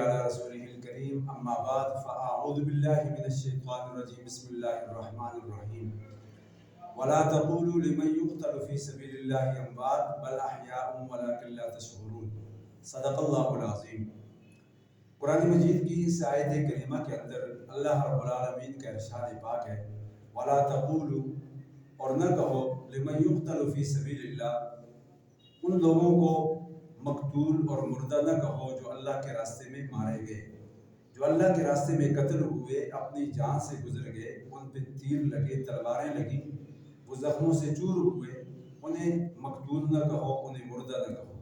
علی رسولہ الکریم اما بعد فاعوذ باللہ من الشیطان الرجیم بسم اللہ الرحمن الرحیم ولا تقولوا لمن يقتل في سبيل الله اموات بل احیاء ولکن لا تشعرون صدق اللہ العظیم۔ قرآن مجید کی اس آیت کریمہ کے اندر اللہ رب العالمین کا ارشاد پاک ہے ولا تقولوا، اور نہ کہو لمن يقتل في سبيل اللہ، ان لوگوں کو مقتول اور مردہ نہ کہو جو اللہ کے راستے میں مارے گئے، جو اللہ کے راستے میں قتل ہوئے، اپنی جان سے گزر گئے، ان پہ تیر لگے، تلواریں لگیں، وہ زخموں سے چور ہوئے، انہیں مقتول نہ کہو، انہیں مردہ نہ کہو۔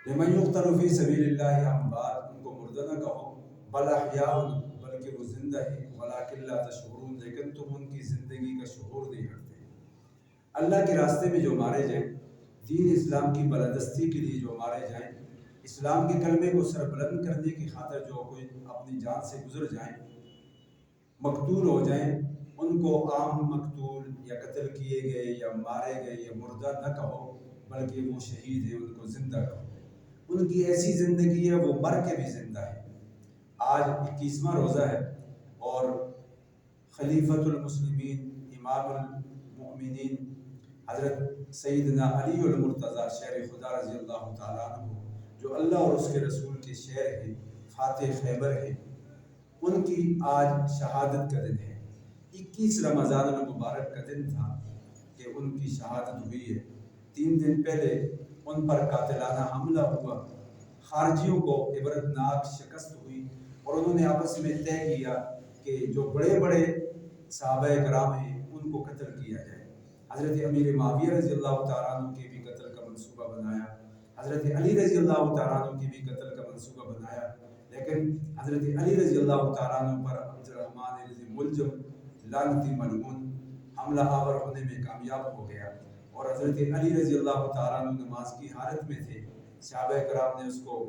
لمن يقتل في سبيل اللہ اموات، ان کو مردہ نہ کہو، بل احیاء، بلکہ وہ زندہ ہیں، ولکن لا تشعرون، لیکن تم ان کی زندگی کا شعور نہیں رکھتے۔ اللہ کے راستے میں جو مارے جائیں، دین اسلام کی بالادستی کے لیے جو مارے جائیں، اسلام کے کلمے کو سربلند کرنے کی خاطر جو کوئی اپنی جان سے گزر جائیں، مقتول ہو جائیں، ان کو عام مقتول یا قتل کیے گئے یا مارے گئے یا مردہ نہ کہو، بلکہ وہ شہید ہیں، ان کو زندہ کہو۔ ان کی ایسی زندگی ہے وہ مر کے بھی زندہ ہے۔ آج 21واں روزہ ہے اور خلیفۃ المسلمین امام المؤمنین حضرت سیدنا علی المرتضیٰ شیر خدا رضی اللہ تعالیٰ عنہ، جو اللہ اور اس کے رسول کے شیر ہیں، فاتح خیبر ہیں، ان کی آج شہادت کا دن ہے۔ 21 رمضان المبارک کا دن تھا کہ ان کی شہادت ہوئی ہے۔ 3 دن پہلے ان پر قاتلانہ حملہ ہوا، خارجیوں کو عبرتناک شکست ہوئی، اور انہوں نے آپس میں طے کیا کہ جو بڑے بڑے صحابہ کرام ہیں ان کو قتل کیا جائے۔ حضرت امیر معاویہ رضی اللہ تعالیٰ عنہ کے بھی قتل کا منصوبہ بنایا، حضرت علی رضی اللہ تعالیٰ عنہ کی بھی قتل کا منصوبہ بنایا، لیکن حضرت علی رضی اللہ تعالیٰ عنہ پر عبد الرحمن رضی ملجم لعنتی ملعون حملہ آور ہونے میں کامیاب ہو گیا، اور حضرت علی رضی اللہ تعالیٰ عنہ نماز کی حالت میں تھے، صحابہ کرام نے اس کو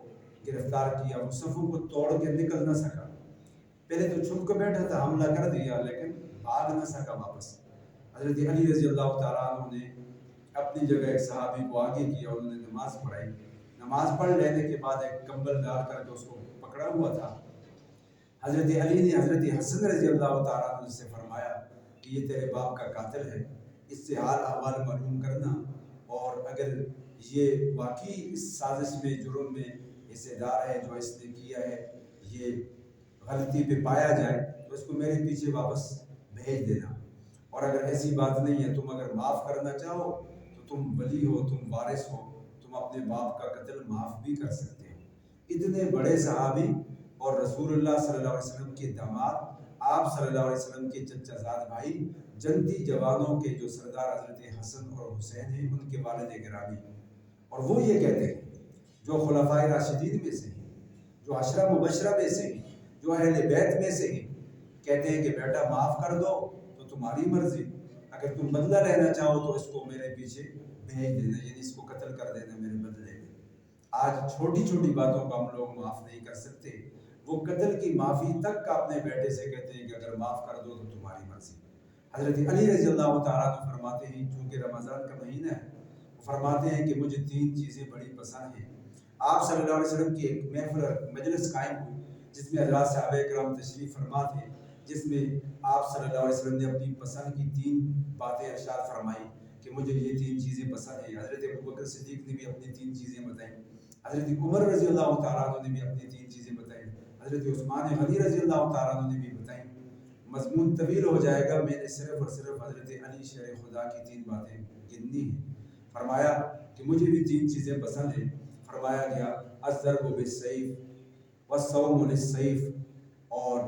گرفتار کیا، وہ صفوں کو توڑ کے نکل نہ سکا، پہلے تو چھپ کے بیٹھا تھا، حملہ کر دیا لیکن بھاگ نہ سکا واپس۔ حضرت علی رضی اللہ تعالیٰ عنہ نے اپنی جگہ ایک صحابی کو آگے کیا، انہوں نے نماز پڑھائی، نماز پڑھ لینے کے بعد ایک کمبل ڈال کر کے اس کو پکڑا ہوا تھا۔ حضرت علی نے حضرت حسن رضی اللہ تعالیٰ عنہ سے فرمایا کہ یہ تیرے باپ کا قاتل ہے، اس سے حال احوال معلوم کرنا، اور اگر یہ واقعی اس سازش میں، جرم میں حصے دار ہے، جو اس نے کیا ہے، یہ غلطی پہ پایا جائے تو اس کو میرے پیچھے واپس بھیج دینا، اور اگر ایسی بات نہیں ہے، تم اگر معاف کرنا چاہو تو تم ولی ہو، تم وارث ہو، تم اپنے باپ کا قتل معاف بھی کر سکتے ہو۔ اتنے بڑے صحابی اور رسول اللہ صلی اللہ علیہ وسلم کے داماد، آپ صلی اللہ علیہ وسلم کے چچا زاد بھائی، جنتی جوانوں کے جو سردار حضرت حسن اور حسین ہیں، ان کے والد گرامی، اور وہ یہ کہتے ہیں، جو خلفائے راشدین میں سے ہیں، جو عشرہ مبشرہ میں سے ہیں، جو اہل بیت میں سے ہیں، کہتے ہیں کہ بیٹا معاف کر دو تو تمہاری مرضی، اگر تم بدلہ لینا چاہو تو اس کو میرے پیچھے بھیج دینا، یعنی اس کو قتل کر دینا میرے بدلے میں۔ آج چھوٹی چھوٹی باتوں کو ہم لوگ معاف نہیں کر سکتے، وہ قتل کی معافی تک کا اپنے بیٹے سے کہتے ہیں کہ اگر معاف کر دو تو تمہاری مرضی۔ حضرت علی رضی اللہ تعالیٰ عنہ فرماتے ہیں، چونکہ رمضان کا مہینہ ہے، وہ فرماتے ہیں کہ مجھے 3 چیزیں بڑی پسند ہیں۔ آپ صلی اللہ علیہ وسلم کی ایک محفل مجلس قائم ہوئی جس میں حضرات صحابہ کرام تشریف فرما تھے، جس میں آپ صلی اللہ علیہ وسلم نے اپنی پسند کی 3 باتیں ارشاد فرمائی کہ مجھے یہ 3 چیزیں پسند ہیں۔ حضرت ابوبکر صدیق نے بھی اپنی 3 چیزیں بتائیں، حضرت عمر رضی اللہ تعالیٰ عنہ نے بھی اپنی 3 چیزیں بتائیں، حضرت عثمان غنی رضی اللہ تعالیٰ عنہ نے بھی بتائیں۔ مضمون طویل ہو جائے گا، میں نے صرف اور صرف حضرت علی شیر خدا کی 3 باتیں گننی ہیں۔ فرمایا کہ مجھے بھی 3 چیزیں پسند ہیں۔ فرمایا گیا الضرب بالسیف والصوم للسیف، اور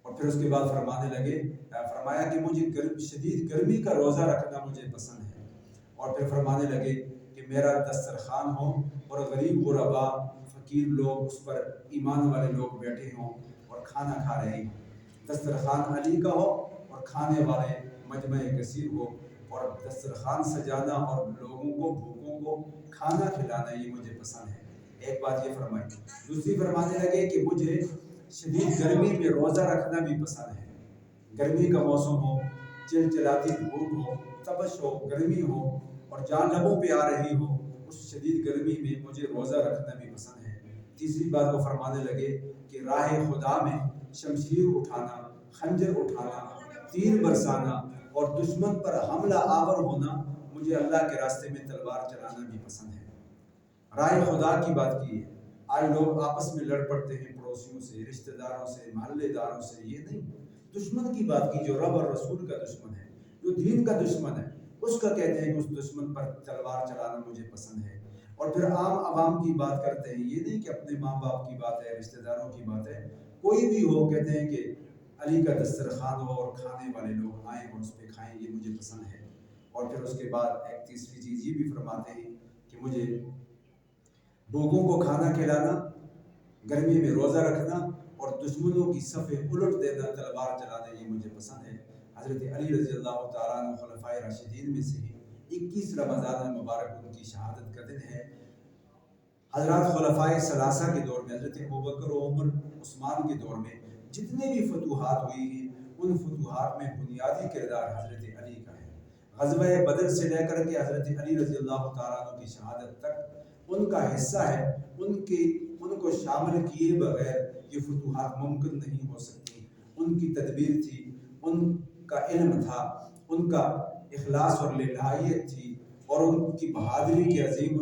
پھر اس کے بعد فرمانے لگے، فرمایا کہ مجھے شدید گرمی کا روزہ رکھنا مجھے پسند ہے، اور پھر فرمانے لگے کہ میرا دسترخوان ہو اور غریب غربا فقیر لوگ اس پر ایمان والے لوگ بیٹھے ہوں اور کھانا کھا رہے ہوں، دسترخوان علی کا ہو اور کھانے والے مجمع کثیر ہو، اور دسترخوان سجانا اور لوگوں کو بھوکوں کو کھانا کھلانا یہ مجھے پسند ہے۔ ایک بات یہ فرمائی، دوسری فرمانے لگے کہ مجھے شدید گرمی میں روزہ رکھنا بھی پسند ہے، گرمی کا موسم ہو، چلچلاتی دھوپ ہو، تپش ہو، گرمی ہو، اور جان لبوں پہ آ رہی ہو، اس اس شدید گرمی میں مجھے روزہ رکھنا بھی پسند ہے۔ تیسری بات وہ فرمانے لگے کہ راہ خدا میں شمشیر اٹھانا، خنجر اٹھانا، تیر برسانا اور دشمن پر حملہ آور ہونا، مجھے اللہ کے راستے میں تلوار چلانا بھی پسند ہے۔ راہ خدا کی بات کی ہے۔ آج لوگ آپس میں لڑ پڑتے ہیں، پڑوسیوں سے، رشتہ داروں سے، محلے داروں سے، یہ نہیں، دشمن کی بات کی جو رب اور رسول کا دشمن ہے، جو دین کا دشمن ہے، اس کا کہتے ہیں کہ اس دشمن پر تلوار چلانا مجھے پسند ہے۔ اور پھر عام عوام کی بات کرتے ہیں، یہ نہیں کہ اپنے ماں باپ کی بات ہے، رشتہ داروں کی بات ہے، کوئی بھی ہو، کہتے ہیں کہ علی کا دسترخوان ہو اور کھانے والے لوگ آئیں اور اس پہ کھائیں، یہ مجھے پسند ہے۔ اور پھر اس کے بعد ایک تیسری چیز یہ بھی فرماتے ہیں کہ مجھے بھوکوں کو کھانا کھلانا، گرمی میں روزہ رکھنا اور دشمنوں کی صفیں الٹ دینا، تلوار چلانا، یہ مجھے پسند ہے۔ حضرت علی رضی اللہ تعالیٰ عنہ خلفائے راشدین میں سے 21 رمضان المبارک ان کی شہادت کا دن ہے۔ حضرات خلفائے ثلاثہ کے دور میں، حضرت ابوبکر و عمر عثمان کے دور میں جتنے بھی فتوحات ہوئی ہیں، ان فتوحات میں بنیادی کردار حضرت علی کا ہے۔ غزوہ بدر سے لے کر کے حضرت علی رضی اللہ تعالیٰ عنہ کی شہادت تک ان کا حصہ ہے۔ ان کو شامل کیے بغیر یہ فتوحات ممکن نہیں ہو سکتی۔ ان کی تدبیر تھی، ان کا علم تھا، ان کا اخلاص اور للہیت تھی، اور ان کی بہادری کے عظیم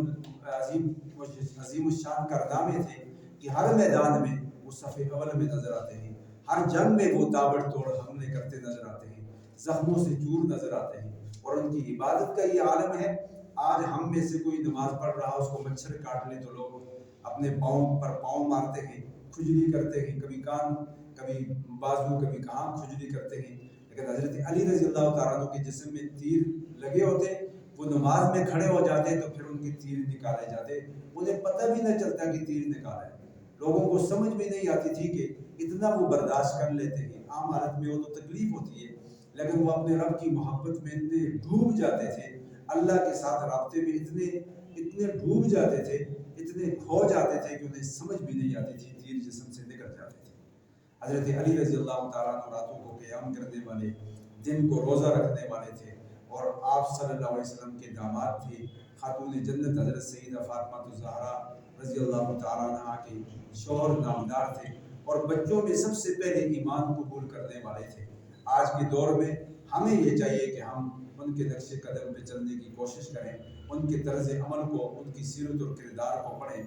الشان کارنامے تھے کہ ہر میدان میں وہ صف اول میں نظر آتے ہیں، ہر جنگ میں وہ تابڑ توڑ حملے کرتے نظر آتے ہیں، زخموں سے چور نظر آتے ہیں، اور ان کی عبادت کا یہ عالم ہے۔ آج ہم میں سے کوئی نماز پڑھ رہا، اس کو مچھر کاٹ لے تو لوگ اپنے پاؤں پر پاؤں مارتے ہیں، کھجلی کرتے ہیں، کبھی کان، کبھی بازو، کبھی کہاں کھجلی کرتے ہیں۔ لیکن حضرت علی رضی اللہ تعالیٰ عنہ کے جسم میں تیر لگے ہوتے، وہ نماز میں کھڑے ہو جاتے تو پھر ان کے تیر نکالے جاتے، انہیں پتہ بھی نہ چلتا کہ تیر نکالا ہے۔ لوگوں کو سمجھ بھی نہیں آتی تھی کہ اتنا وہ برداشت کر لیتے ہیں۔ عام حالت میں وہ تو تکلیف ہوتی ہے، لیکن وہ اپنے رب کی محبت میں اتنے ڈوب جاتے تھے، اللہ کے ساتھ رابطے میں اتنے ڈوب جاتے تھے، اتنے کھو جاتے تھے کہ انہیں سمجھ بھی نہیں آتی تھی، تیر جسم سے نکل جاتے تھے۔ حضرت علی رضی اللہ تعالیٰ عنہ راتوں کو قیام کرنے والے، دن کو روزہ رکھنے والے تھے، اور آپ صلی اللہ علیہ وسلم کے داماد تھے۔ خاتون جنت حضرت سیدہ فاطمہ الزہرا رضی اللہ تعالیٰ عنہ کے شوہر نامدار تھے، اور بچوں میں سب سے پہلے ایمان قبول کرنے والے تھے۔ آج کے دور میں ہمیں یہ چاہیے کہ ہم ان کے نقش قدم پہ چلنے کی کوشش کریں، ان کے طرز عمل کو، ان کی سیرت اور کردار کو پڑھیں۔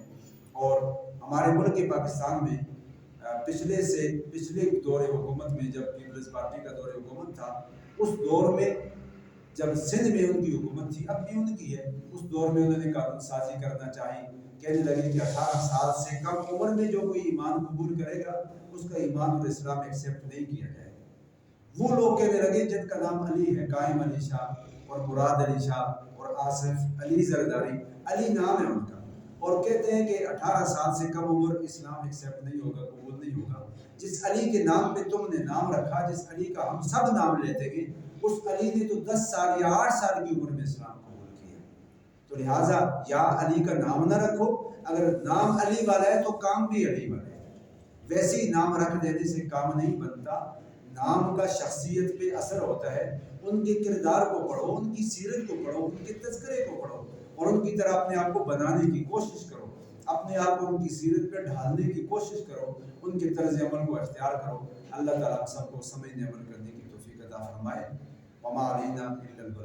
اور ہمارے ملک پاکستان میں پچھلے دور حکومت میں، جب پیپلز پارٹی کا دور حکومت تھا، اس دور میں جب سندھ میں ان کی حکومت تھی، اب بھی ان کی ہے، اس دور میں انہوں نے قانون سازی کرنا چاہی، کہنے لگے کہ 18 سال سے کم عمر میں جو کوئی ایمان قبول کرے گا، اس کا ایمان اور اسلام ایکسیپٹ نہیں کیا جائے گا۔ وہ لوگ کہنے لگے جن کا نام علی ہے، قائم علی شاہ اور مراد علی شاہ اور آصف علی زرداری، علی نام ہے ان کا، اور کہتے ہیں کہ 18 سال سے کم عمر اسلام ایکسیپٹ نہیں ہوگا، قبول نہیں ہوگا۔ جس علی کے نام پہ تم نے نام رکھا، جس علی کا ہم سب نام لیتے ہیں، اس علی نے تو 10 سال یا 8 سال کی عمر میں اسلام قبول کیا، تو لہٰذا یا علی کا نام نہ رکھو، اگر نام علی والا ہے تو کام بھی علی والا ہے۔ ویسے ہی نام رکھ دینے سے کام نہیں بنتا، نام کا شخصیت پہ اثر ہوتا ہے۔ ان کے کردار کو پڑھو، ان کی سیرت کو پڑھو، ان کے تذکرے کو پڑھو، اور ان کی طرح اپنے آپ کو بنانے کی کوشش کرو، اپنے آپ کو ان کی سیرت پہ ڈھالنے کی کوشش کرو، ان کے طرز عمل کو اختیار کرو۔ اللہ تعالیٰ ہم سب کو سمجھنے عمل کرنے کی توفیق عطا فرمائے۔ وما علینا الا البلاغ۔